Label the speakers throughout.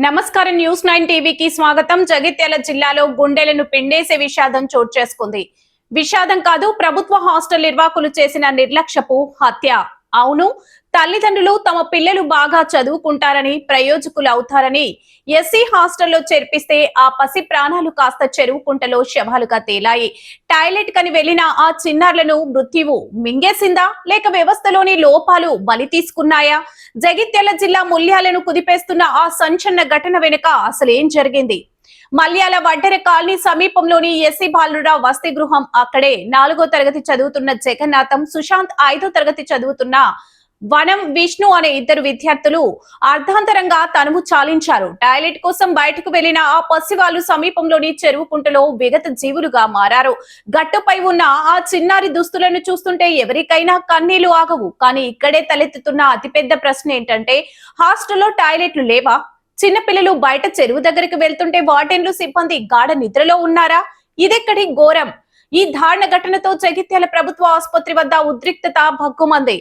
Speaker 1: నమస్కారం న్యూస్ 9 టీవీకి స్వాగతం. జగిత్యాల జిల్లాలో గుండెలను పిండేసే విషాదం చోటు చేసుకుంది. విషాదం కాదు, ప్రభుత్వ హాస్టల్ నిర్వాహకులు చేసిన నిర్లక్ష్యపు హత్య. అవును, తల్లిదండ్రులు తమ పిల్లలు బాగా చదువుకుంటారని, ప్రయోజకులు అవుతారని ఎస్సీ హాస్టల్లో చేర్పిస్తే ఆ పసి ప్రాణాలు కాస్త చెరువు కుంటలో శవాలుగా తేలాయి. టాయిలెట్ కని వెళ్లిన ఆ చిన్నారులను మృత్యువు మింగేసిందా, లేక వ్యవస్థలోని లోపాలు బలి తీసుకున్నాయా? జగిత్యాల జిల్లా ముల్యాలను కుదిపేస్తున్న ఆ సంచలన ఘటన వెనుక అసలేం జరిగింది? మల్యాల వడ్డెర కాలనీ సమీపంలోని ఎస్సీ బాలుర వసతి గృహం. అక్కడే 4వ తరగతి చదువుతున్న జగన్నాథం, సుశాంత్ 5వ తరగతి చదువుతున్న వనం, విష్ణు అనే ఇద్దరు విద్యార్థులు అర్ధాంతరంగా తనువు చాలించారు. టాయిలెట్ కోసం బయటకు వెళ్లిన ఆ పసివాళ్లు సమీపంలోని చెరువు కుంటలో విగత జీవులుగా మారారు. గట్టుపై ఉన్న ఆ చిన్నారి దుస్తులను చూస్తుంటే ఎవరికైనా కన్నీళ్లు ఆగవు. కానీ ఇక్కడే తలెత్తుతున్న అతిపెద్ద ప్రశ్న ఏంటంటే, హాస్టల్లో టాయిలెట్లు లేవా? చిన్నపిల్లలు బయట చెరువు దగ్గరికి వెళ్తుంటే వార్డెన్లు, సిబ్బంది గాఢ నిద్రలో ఉన్నారా? ఇదెక్కడి ఘోరం! ఈ దారుణ ఘటనతో జగిత్యాల ప్రభుత్వ ఆసుపత్రి వద్ద ఉద్రిక్తత భగ్గుమంది.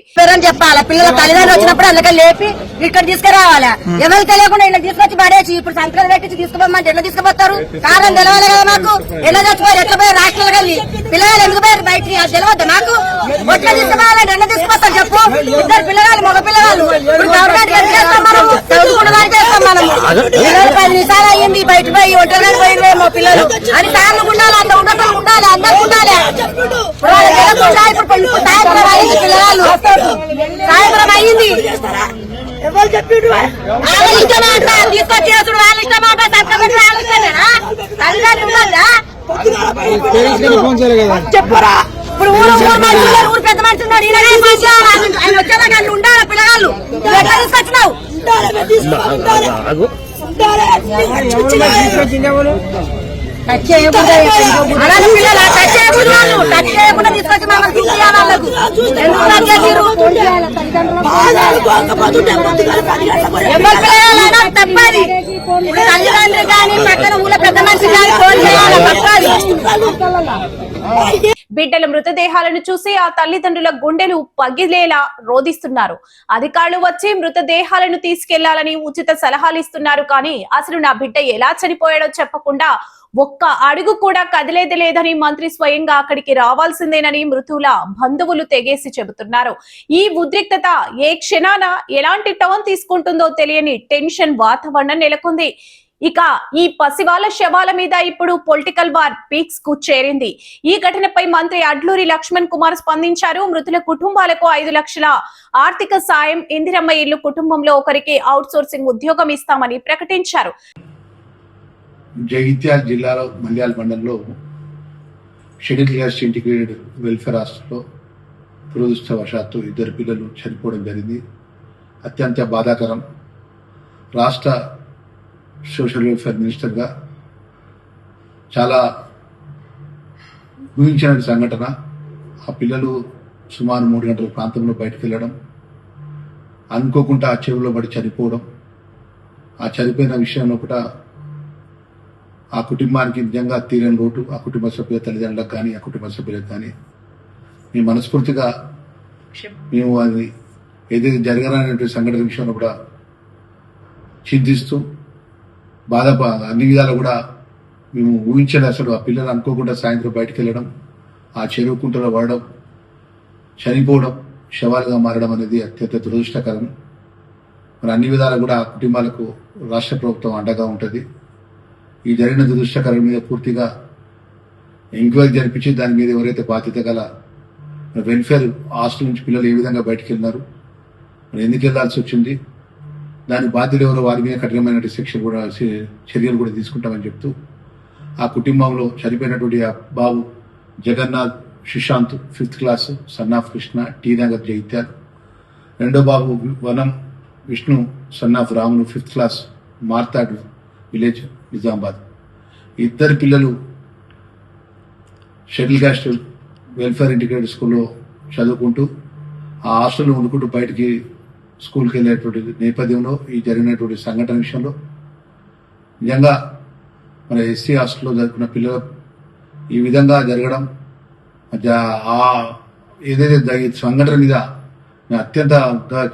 Speaker 2: చెప్పాలా, పిల్లల తల్లిదండ్రులు వచ్చినప్పుడు అందుకే లేపి ఇక్కడ తీసుకురావాలా. ఎవరు తెలియకుండా ఇలా తీసుకొచ్చి పడేసి ఇప్పుడు సంక్రాంతి పెట్టించి తీసుకుపోమంటే ఎట్లా తీసుకుపోతారు? కారణం తెలవాలి కదా మాకు. ఎలా చచ్చిపోయారు, ఎట్లా పోయారు రాష్ట్రాలు కలిగి పిల్లలు ఎందుకు పోయారు బయటికి అది తెలియదు నాకు. ఎట్లా తీసుకుపోవాలంటే ఎట్లా తీసుకుపోతాం చెప్పు? ఇద్దరు పిల్లగాలు, మగ పిల్లగాలు. ఇప్పుడు గవర్నమెంట్ ఏం చేస్తాం మనము? చదువుకుంటున్నారని చేస్తాం మనము. 10 నిమిషాలు అయ్యింది బయట పోయి ఒంటరిగా పోయిందేమో పిల్లలు అని సార్లు ఉండాలి, అంత ఉండటం ఉండాలి, అందరూ ఉండాలి. ఇప్పుడు సాయంత్రం అయింది, పిల్లగాళ్ళు సాయంత్రం అయ్యింది. ఎవరు చెప్పిండు? వాళ్ళ ఇష్టమా అంట, తీసుకొచ్చేసుడు వాళ్ళ ఇష్టమా అంట, సంతకం వాళ్ళ ఇష్టమేనా? తల్లిదండ్రులు ఉందా చెప్పరా? ఇప్పుడు ఊరు పెద్ద మనిషి ఉన్నాడు, ఆయన వచ్చేదా నన్ను ఉండాలి పిల్లగాళ్ళు. ఎట్లా తీసుకొచ్చినావు? తప్పది. తల్లిదండ్రులు కానీ పక్కన ఊళ్ళో పెద్ద మనిషి కానీ ఫోన్ చేయాలి, తప్పది.
Speaker 1: బిడ్డల మృతదేహాలను చూసి ఆ తల్లిదండ్రుల గుండెలు పగిలేలా రోధిస్తున్నారు. అధికారులు వచ్చి మృతదేహాలను తీసుకెళ్లాలని ఉచిత సలహాలు ఇస్తున్నారు. కానీ అసలు నా బిడ్డ ఎలా చనిపోయాడో చెప్పకుండా ఒక్క అడుగు కూడా కదిలేది లేదని మంత్రి స్వయంగా అక్కడికి రావాల్సిందేనని మృతుల బంధువులు తెగేసి చెబుతున్నారు. ఈ ఉద్రిక్తత ఏ క్షణాన ఎలాంటి టర్న్ తీసుకుంటుందో తెలియని టెన్షన్ వాతావరణం నెలకొంది. ఇక ఈ పసివాళ్ల శవాల మీద ఇప్పుడు పొలిటికల్ వార్ పీక్స్ కు చేరింది. ఈ ఘటనపై మంత్రి అడ్లూరి లక్ష్మణ్ కుమార్ స్పందించారు. మృతుల కుటుంబాలకు 5 లక్షల ఆర్థిక సాయం, ఇందిరమ్మ ఇల్లు, కుటుంబంలో ఒకరికి అవుట్ సోర్సింగ్ ఉద్యోగం ఇస్తామని ప్రకటించారు.
Speaker 3: జగిత్యాల జిల్లాలో మల్యాల మండలంలో షెడ్యూల్ క్యాస్ట్ ఇంటిగ్రేటెడ్ వెల్ఫేర్ హాస్టల్లో దురదృష్టవశాత్తు 2 పిల్లలు చనిపోవడం జరిగింది. అత్యంత బాధాకరం. రాష్ట్ర సోషల్ వెల్ఫేర్ మినిస్టర్గా చాలా ఊహించిన సంఘటన. ఆ పిల్లలు సుమారు 3 గంటల ప్రాంతంలో బయటకు వెళ్ళడం, అనుకోకుండా ఆ చెరువులో పడి చనిపోవడం. ఆ చనిపోయిన విషయంలో కూడా ఆ కుటుంబానికి నిజంగా తీరని లోటు. ఆ కుటుంబ సభ్యుల తల్లిదండ్రులకు కానీ, ఆ కుటుంబ సభ్యులకు కానీ మేము మనస్ఫూర్తిగా మేము అది ఏదైతే జరగనటువంటి సంఘటన విషయంలో కూడా చింతిస్తూ అన్ని విధాలు కూడా మేము ఊహించలేదు. అసలు ఆ పిల్లలు అనుకోకుండా సాయంత్రం బయటకు వెళ్ళడం, ఆ చెరువు కుంటలో పడడం, చనిపోవడం, శవాలుగా మారడం అనేది అత్యంత దురదృష్టకరం. మరి అన్ని విధాలు కూడా ఆ కుటుంబాలకు రాష్ట్ర ప్రభుత్వం అండగా ఉంటుంది. ఈ జరిగిన దురదృష్టకరం మీద పూర్తిగా ఎంక్వైరీ జరిపించి దాని మీద ఎవరైతే బాధ్యత గల వెల్ఫేర్ హాస్టల్ నుంచి పిల్లలు ఏ విధంగా బయటకు వెళ్ళినారు, మరి ఎందుకు వెళ్లాల్సి వచ్చింది, దాని బాధ్యులు ఎవరో వారి మీద కఠినమైన చర్యలు కూడా తీసుకుంటామని చెప్తూ ఆ కుటుంబంలో చనిపోయినటువంటి ఆ బాబు Jagannath Sushant 5th class, son of Krishna, T Nagar, Jagtial. రెండో బాబు Vanam, Vishnu, son of Ramulu, 5th class, Martad village, Nizamabad. 2 పిల్లలు షెడ్యూల్ క్యాస్ట్ వెల్ఫేర్ ఇంటిగ్రేటెడ్ స్కూల్లో చదువుకుంటూ ఆ హాస్టల్లో వండుకుంటూ బయటికి స్కూల్కి వెళ్ళేటువంటి నేపథ్యంలో ఈ జరిగినటువంటి సంఘటన విషయంలో నిజంగా మన ఎస్సీ హాస్టల్లో జరుపుకున్న పిల్లలు ఈ విధంగా జరగడం, ఏదైతే సంఘటన మీద అత్యంత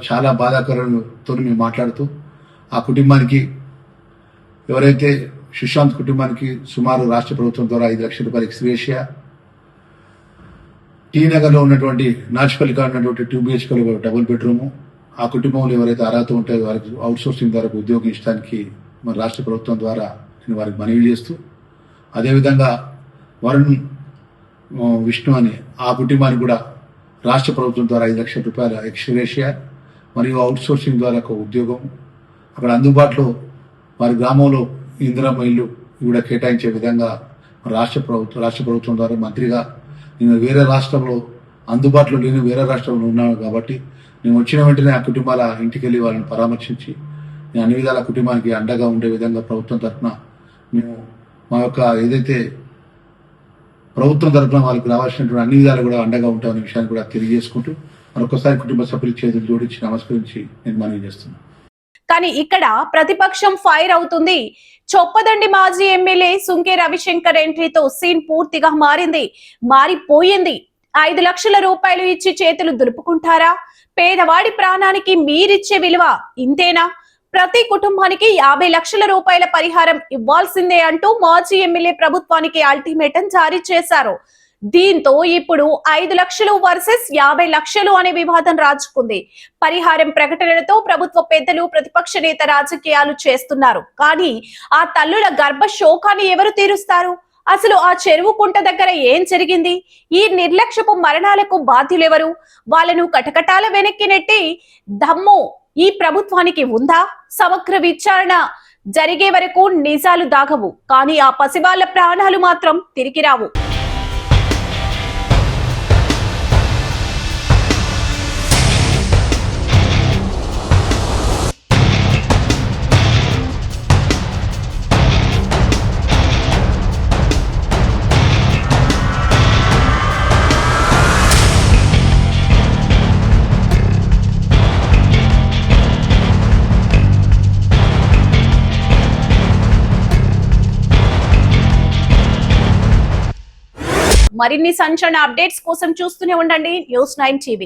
Speaker 3: చాలా బాధాకరంతో మేము మాట్లాడుతూ ఆ కుటుంబానికి ఎవరైతే సుశాంత్ కుటుంబానికి సుమారు రాష్ట్ర ప్రభుత్వం ద్వారా 5 లక్షల రూపాయలు ఎక్స్గ్రేషియా, టీ నగర్ లో ఉన్నటువంటి నాచుపల్లి కాడ ఉన్నటువంటి 2 BHK డబుల్ బెడ్రూమ్, ఆ కుటుంబంలో ఎవరైతే అర్హత ఉంటే వారికి అవుట్ సోర్సింగ్ ద్వారా ఉద్యోగం ఇచ్చడానికి మన రాష్ట్ర ప్రభుత్వం ద్వారా నేను వారికి మనవి చేస్తూ, అదేవిధంగా వరుణ్ విష్ణు అని ఆ కుటుంబానికి కూడా రాష్ట్ర ప్రభుత్వం ద్వారా 5 లక్షల రూపాయల ఎక్స్గ్రేషియా మరియు అవుట్ సోర్సింగ్ ద్వారా ఒక ఉద్యోగం అక్కడ అందుబాటులో వారి గ్రామంలో ఇందిరమ్మ ఇల్లు కూడా కేటాయించే విధంగా రాష్ట్ర ప్రభుత్వం ద్వారా మంత్రిగా నేను వేరే రాష్ట్రంలో అందుబాటులో లేని వేరే రాష్ట్రంలో ఉన్నాను కాబట్టి నేను వచ్చిన వెంటనే ఆ కుటుంబాల ఇంటికి వెళ్ళి వాళ్ళని పరామర్శించి నేను అన్ని విధాల కుటుంబానికి అండగా ఉండే విధంగా ప్రభుత్వం తరఫున మేము మా యొక్క ఏదైతే ప్రభుత్వం తరఫున వాళ్ళకి రావాల్సినటువంటి అన్ని విధాలు కూడా అండగా ఉంటామనే విషయాన్ని కూడా తెలియజేసుకుంటూ మరొకసారి కుటుంబ సభ్యుల చేతులు జోడించి నమస్కరించి నేను మనవి చేస్తున్నాను.
Speaker 1: కానీ ఇక్కడ ప్రతిపక్షం ఫైర్ అవుతుంది. చొప్పదండి మాజీ ఎమ్మెల్యే సుంకే రవిశంకర్ ఎంట్రీతో సీన్ పూర్తిగా మారిపోయింది. 5 లక్షల రూపాయలు ఇచ్చి చేతులు దులుపుకుంటారా? పేదవాడి ప్రాణానికి మీరిచ్చే విలువ ఇంతేనా? ప్రతి కుటుంబానికి 50 లక్షల రూపాయల పరిహారం ఇవ్వాల్సిందే అంటూ మాజీ ఎమ్మెల్యే ప్రభుత్వానికి అల్టిమేటం జారీ చేశారు. దీంతో ఇప్పుడు 5 లక్షలు వర్సెస్ 50 లక్షలు అనే వివాదం రాజుకుంది. పరిహారం ప్రకటనలతో ప్రభుత్వ పెద్దలు ప్రతిపక్ష నేత రాజకీయాలు చేస్తున్నారు. కానీ ఆ తల్లుల గర్భ శోకాన్ని ఎవరు తీరుస్తారు? అసలు ఆ చెరువు కుంట దగ్గర ఏం జరిగింది? ఈ నిర్లక్ష్యపు మరణాలకు బాధ్యులెవరు? వాళ్ళను కటకటాల వెనక్కి నెట్టి దమ్ము ఈ ప్రభుత్వానికి ఉందా? సమగ్ర విచారణ జరిగే వరకు నిజాలు దాగవు, కానీ ఆ పసివాళ్ల ప్రాణాలు మాత్రం తిరిగి రావు. మరిన్ని సంచలన అప్డేట్స్ కోసం చూస్తూనే ఉండండి News9 TV.